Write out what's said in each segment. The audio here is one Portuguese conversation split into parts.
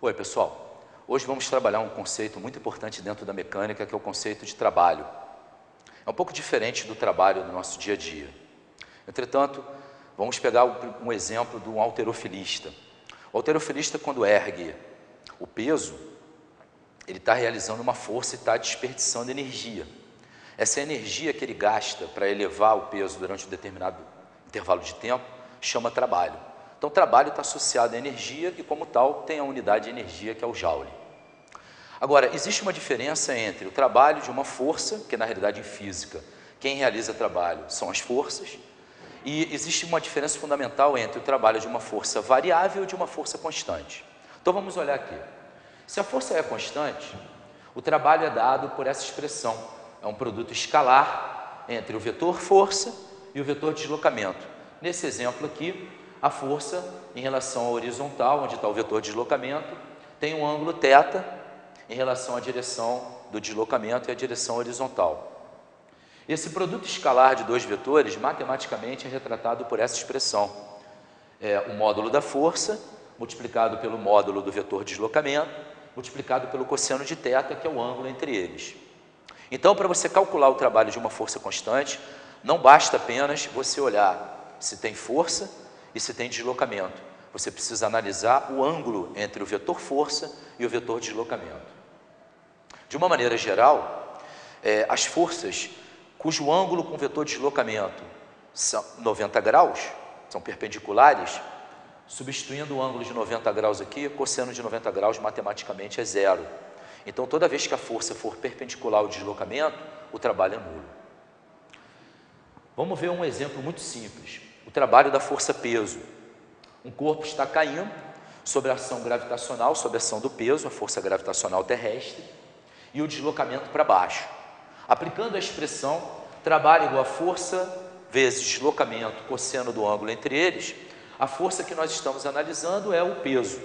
Oi, pessoal. Hoje vamos trabalhar um conceito muito importante dentro da mecânica, que é o conceito de trabalho. É um pouco diferente do trabalho do nosso dia a dia. Entretanto, vamos pegar um exemplo de um halterofilista. O halterofilista, quando ergue o peso, ele está realizando uma força e está desperdiçando energia. Essa energia que ele gasta para elevar o peso durante um determinado intervalo de tempo chama trabalho. Então, o trabalho está associado à energia e, como tal, tem a unidade de energia, que é o joule. Agora, existe uma diferença entre o trabalho de uma força, que na realidade em física, quem realiza trabalho são as forças, e existe uma diferença fundamental entre o trabalho de uma força variável e de uma força constante. Então, vamos olhar aqui. Se a força é constante, o trabalho é dado por essa expressão. É um produto escalar entre o vetor força e o vetor deslocamento. Nesse exemplo aqui, a força em relação à horizontal, onde está o vetor deslocamento, tem um ângulo θ em relação à direção do deslocamento e à direção horizontal. Esse produto escalar de dois vetores, matematicamente, é retratado por essa expressão. É o módulo da força, multiplicado pelo módulo do vetor deslocamento, multiplicado pelo cosseno de θ, que é o ângulo entre eles. Então, para você calcular o trabalho de uma força constante, não basta apenas você olhar se tem força e se tem deslocamento. Você precisa analisar o ângulo entre o vetor força e o vetor deslocamento. De uma maneira geral, as forças cujo ângulo com o vetor deslocamento são 90 graus, são perpendiculares, substituindo o ângulo de 90 graus aqui, cosseno de 90 graus matematicamente é zero. Então, toda vez que a força for perpendicular ao deslocamento, o trabalho é nulo. Vamos ver um exemplo muito simples. O trabalho da força-peso. Um corpo está caindo sob a ação gravitacional, sob a ação do peso, a força gravitacional terrestre, e o deslocamento para baixo. Aplicando a expressão trabalho igual a força vezes deslocamento, cosseno do ângulo entre eles, a força que nós estamos analisando é o peso.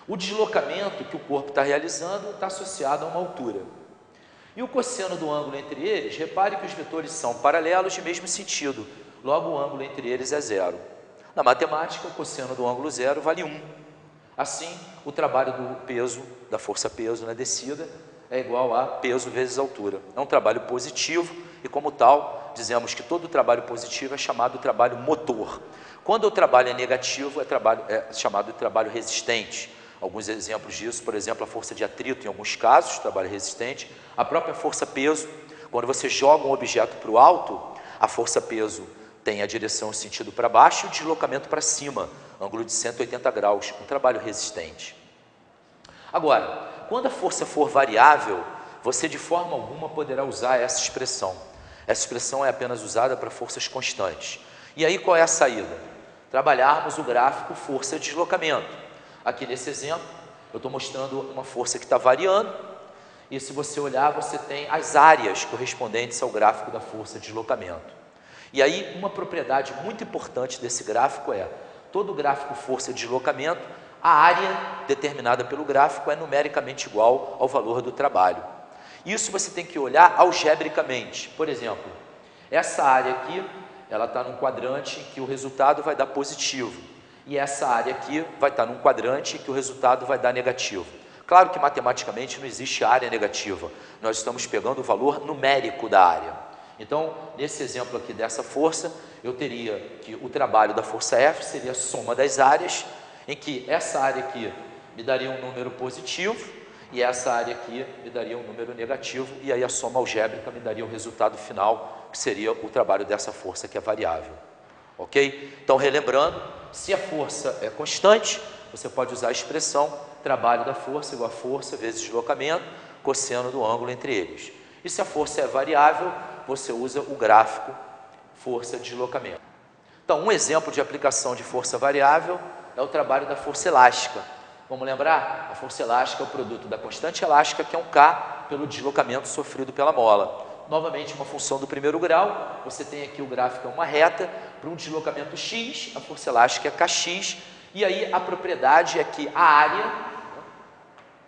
O deslocamento que o corpo está realizando está associado a uma altura. E o cosseno do ângulo entre eles, repare que os vetores são paralelos de mesmo sentido, logo o ângulo entre eles é zero. Na matemática, o cosseno do ângulo zero vale 1. Assim, o trabalho do peso, da força-peso na descida, é igual a peso vezes altura. É um trabalho positivo e, como tal, dizemos que todo trabalho positivo é chamado de trabalho motor. Quando o trabalho é negativo, é chamado de trabalho resistente. Alguns exemplos disso, por exemplo, a força de atrito, em alguns casos, trabalho resistente. A própria força-peso, quando você joga um objeto para o alto, a força-peso tem a direção e sentido para baixo e o deslocamento para cima, ângulo de 180 graus, um trabalho resistente. Agora, quando a força for variável, você de forma alguma poderá usar essa expressão. Essa expressão é apenas usada para forças constantes. E aí qual é a saída? Trabalharmos o gráfico força-deslocamento. Aqui nesse exemplo, eu estou mostrando uma força que está variando, e se você olhar, você tem as áreas correspondentes ao gráfico da força-deslocamento. E aí, uma propriedade muito importante desse gráfico é, todo gráfico força-deslocamento, a área determinada pelo gráfico é numericamente igual ao valor do trabalho. Isso você tem que olhar algebricamente. Por exemplo, essa área aqui, ela está num quadrante em que o resultado vai dar positivo. E essa área aqui vai estar num quadrante em que o resultado vai dar negativo. Claro que matematicamente não existe área negativa. Nós estamos pegando o valor numérico da área. Então, nesse exemplo aqui dessa força, eu teria que o trabalho da força F seria a soma das áreas, em que essa área aqui me daria um número positivo e essa área aqui me daria um número negativo, e aí a soma algébrica me daria o resultado final, que seria o trabalho dessa força que é variável. Ok? Então, relembrando, se a força é constante, você pode usar a expressão trabalho da força igual a força vezes deslocamento, cosseno do ângulo entre eles. E se a força é variável, você usa o gráfico força-deslocamento. Então, um exemplo de aplicação de força variável é o trabalho da força elástica. Vamos lembrar? A força elástica é o produto da constante elástica, que é um K, pelo deslocamento sofrido pela mola. Novamente, uma função do primeiro grau, você tem aqui o gráfico é uma reta, para um deslocamento x, a força elástica é kx, e aí a propriedade é que a área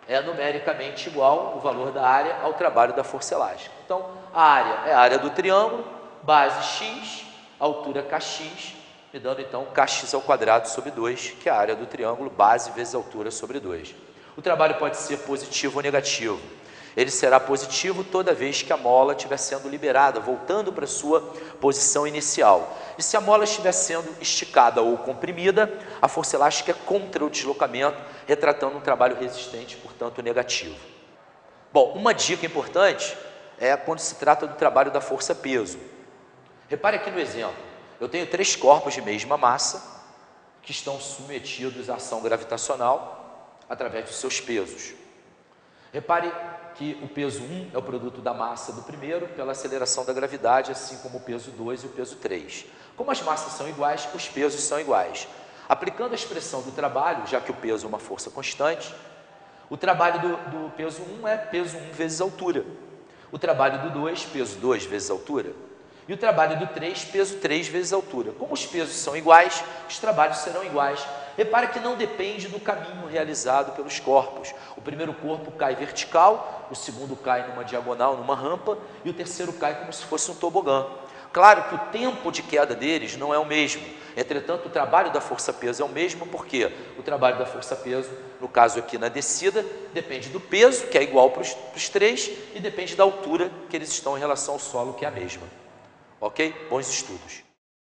é numericamente igual, o valor da área, ao trabalho da força elástica. Então, a área é a área do triângulo, base x, altura kx, me dando então kx² sobre 2, que é a área do triângulo, base vezes altura sobre 2. O trabalho pode ser positivo ou negativo. Ele será positivo toda vez que a mola estiver sendo liberada, voltando para sua posição inicial. E se a mola estiver sendo esticada ou comprimida, a força elástica é contra o deslocamento, retratando um trabalho resistente, portanto negativo. Bom, uma dica importante é quando se trata do trabalho da força-peso. Repare aqui no exemplo, eu tenho 3 corpos de mesma massa que estão submetidos à ação gravitacional através dos seus pesos. Repare que o peso 1 é o produto da massa do primeiro pela aceleração da gravidade, assim como o peso 2 e o peso 3. Como as massas são iguais, os pesos são iguais. Aplicando a expressão do trabalho, já que o peso é uma força constante, o trabalho do peso 1 é peso 1 vezes altura. O trabalho do 2, peso 2 vezes altura. E o trabalho do 3, peso 3 vezes altura. Como os pesos são iguais, os trabalhos serão iguais. Repare que não depende do caminho realizado pelos corpos. O primeiro corpo cai vertical, o segundo cai numa diagonal, numa rampa, e o terceiro cai como se fosse um tobogã. Claro que o tempo de queda deles não é o mesmo. Entretanto, o trabalho da força-peso é o mesmo, porque o trabalho da força-peso, no caso aqui na descida, depende do peso, que é igual para os 3, e depende da altura que eles estão em relação ao solo, que é a mesma. Ok? Bons estudos.